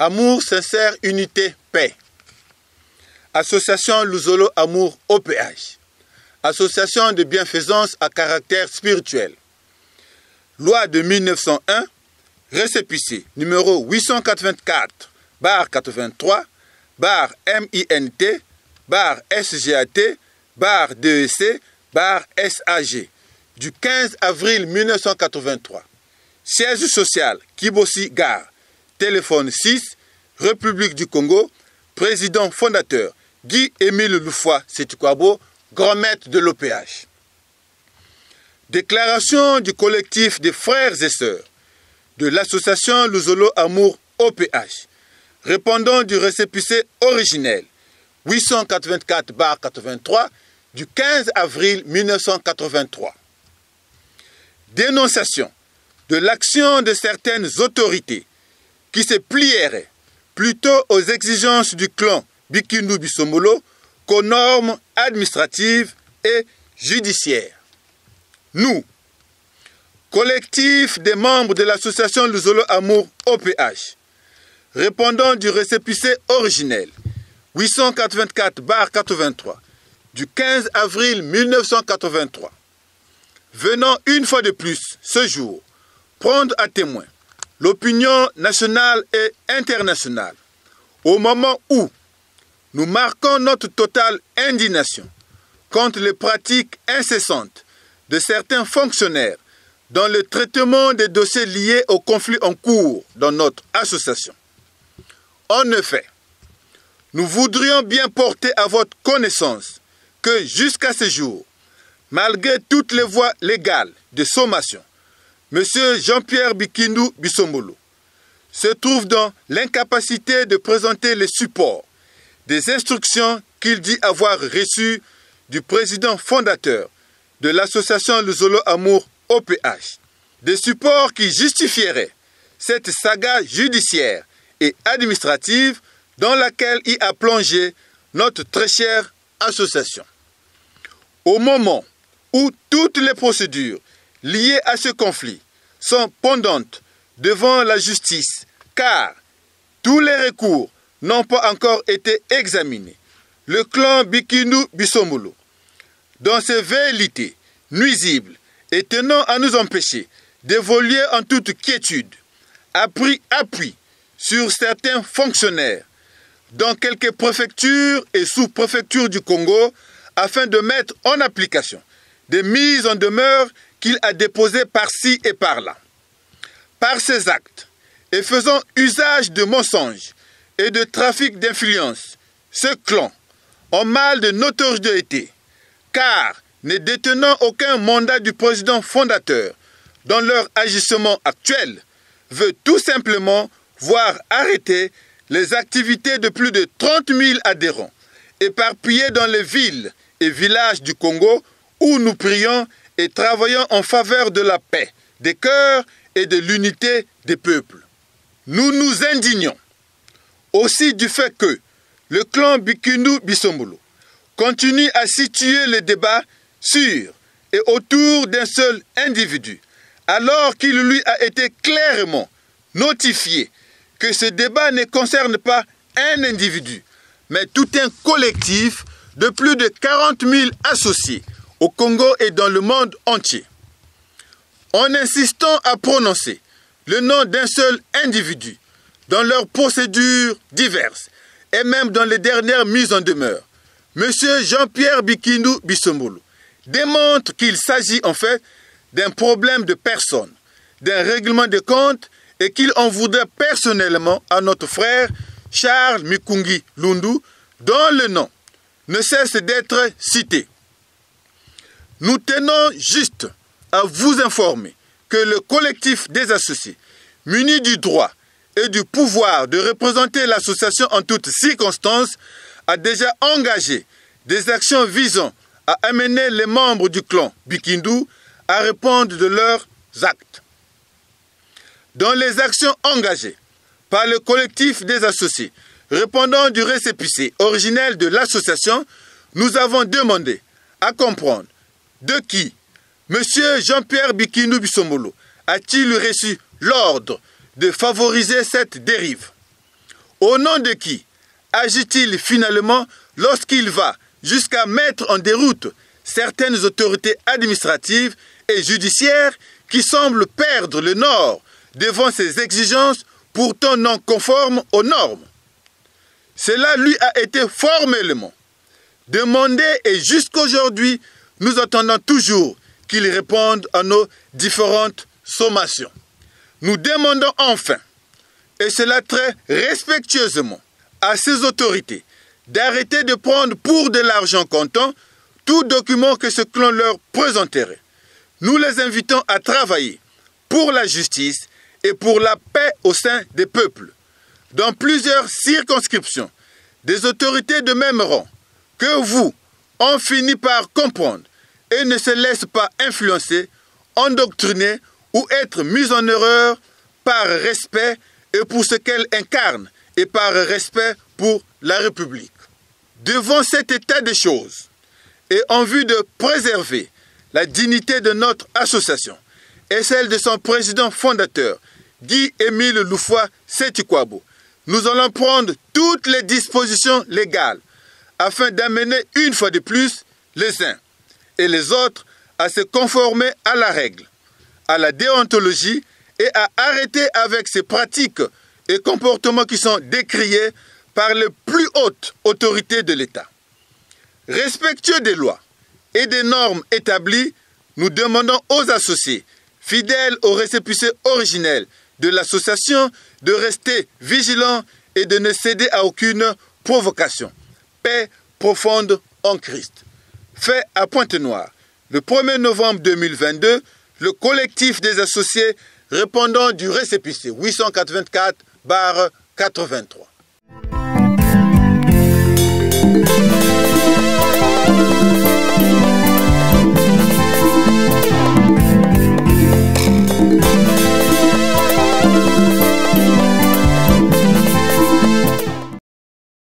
Amour sincère, unité, paix. Association Luzolo Amour OPH. Association de bienfaisance à caractère spirituel. Loi de 1901, récépissé numéro 884-83-MINT-SGAT-DEC-SAG du 15 avril 1983. Siège social, Kibosi Gare. Téléphone 6, République du Congo. Président fondateur, Guy-Émile Loufoy Sétukwabo, grand maître de l'OPH. Déclaration du collectif des frères et sœurs de l'association Luzolo Amour OPH, répondant du récépissé originel 884-83 du 15 avril 1983. Dénonciation de l'action de certaines autorités qui se plieraient plutôt aux exigences du clan Bikindu Bisombolo qu'aux normes administratives et judiciaires. Nous, collectif des membres de l'association Luzolo Amour OPH, répondant du récépissé originel 884-83 du 15 avril 1983, venant une fois de plus ce jour prendre à témoin l'opinion nationale et internationale au moment où nous marquons notre totale indignation contre les pratiques incessantes de certains fonctionnaires dans le traitement des dossiers liés au conflit en cours dans notre association. En effet, nous voudrions bien porter à votre connaissance que jusqu'à ce jour, malgré toutes les voies légales de sommation, M. Jean-Pierre Bikindu Bisombolo se trouve dans l'incapacité de présenter les supports des instructions qu'il dit avoir reçues du président fondateur de l'association Luzolo Amour OPH. Des supports qui justifieraient cette saga judiciaire et administrative dans laquelle il a plongé notre très chère association. Au moment où toutes les procédures liées à ce conflit sont pendantes devant la justice, car tous les recours n'ont pas encore été examinés, le clan Bikindu Bisombolo, dans ses velléités nuisibles et tenant à nous empêcher d'évoluer en toute quiétude, a pris appui sur certains fonctionnaires dans quelques préfectures et sous-préfectures du Congo afin de mettre en application des mises en demeure qu'il a déposées par-ci et par-là. Par ces actes, et faisant usage de mensonges et de trafic d'influence, ce clan, en mal de notoriété, car ne détenant aucun mandat du président fondateur dans leur agissement actuel, veut tout simplement voir arrêter les activités de plus de 30 000 adhérents éparpillés dans les villes et villages du Congo où nous prions et travaillons en faveur de la paix, des cœurs et de l'unité des peuples. Nous nous indignons aussi du fait que le clan Bikindu Bisombolo continue à situer le débat sur et autour d'un seul individu, alors qu'il lui a été clairement notifié que ce débat ne concerne pas un individu, mais tout un collectif de plus de 40 000 associés au Congo et dans le monde entier. En insistant à prononcer le nom d'un seul individu dans leurs procédures diverses et même dans les dernières mises en demeure, M. Jean-Pierre Bikindu Bisombolo démontre qu'il s'agit en fait d'un problème de personne, d'un règlement de compte et qu'il en voudrait personnellement à notre frère Charles Mikungi Lundu, dont le nom ne cesse d'être cité. Nous tenons juste à vous informer que le collectif des associés, muni du droit et du pouvoir de représenter l'association en toutes circonstances, a déjà engagé des actions visant à amener les membres du clan Bikindu à répondre de leurs actes. Dans les actions engagées par le collectif des associés, répondant du récépissé originel de l'association, nous avons demandé à comprendre de qui M. Jean-Pierre Bikindu Bisombolo a-t-il reçu l'ordre de favoriser cette dérive. Au nom de qui agit-il finalement lorsqu'il va jusqu'à mettre en déroute certaines autorités administratives et judiciaires qui semblent perdre le nord devant ces exigences pourtant non conformes aux normes? Cela lui a été formellement demandé et jusqu'aujourd'hui, nous attendons toujours qu'il réponde à nos différentes sommations. Nous demandons enfin, et cela très respectueusement, à ces autorités d'arrêter de prendre pour de l'argent comptant tout document que ce clan leur présenterait. Nous les invitons à travailler pour la justice et pour la paix au sein des peuples. Dans plusieurs circonscriptions, des autorités de même rang que vous ont fini par comprendre et ne se laissent pas influencer, endoctriner ou être mises en erreur par respect et pour ce qu'elle incarne et par respect pour la République. Devant cet état de choses et en vue de préserver la dignité de notre association et celle de son président fondateur, Guy-Émile Loufoua-Seti-Kouabo, nous allons prendre toutes les dispositions légales afin d'amener une fois de plus les uns et les autres à se conformer à la règle, à la déontologie et à arrêter avec ces pratiques et comportements qui sont décriés par les plus hautes autorités de l'État. Respectueux des lois et des normes établies, nous demandons aux associés, fidèles au récépissé originel de l'association, de rester vigilants et de ne céder à aucune provocation. Paix profonde en Christ. Fait à Pointe-Noire, le 1er novembre 2022, le collectif des associés répondant du récépissé 884/83.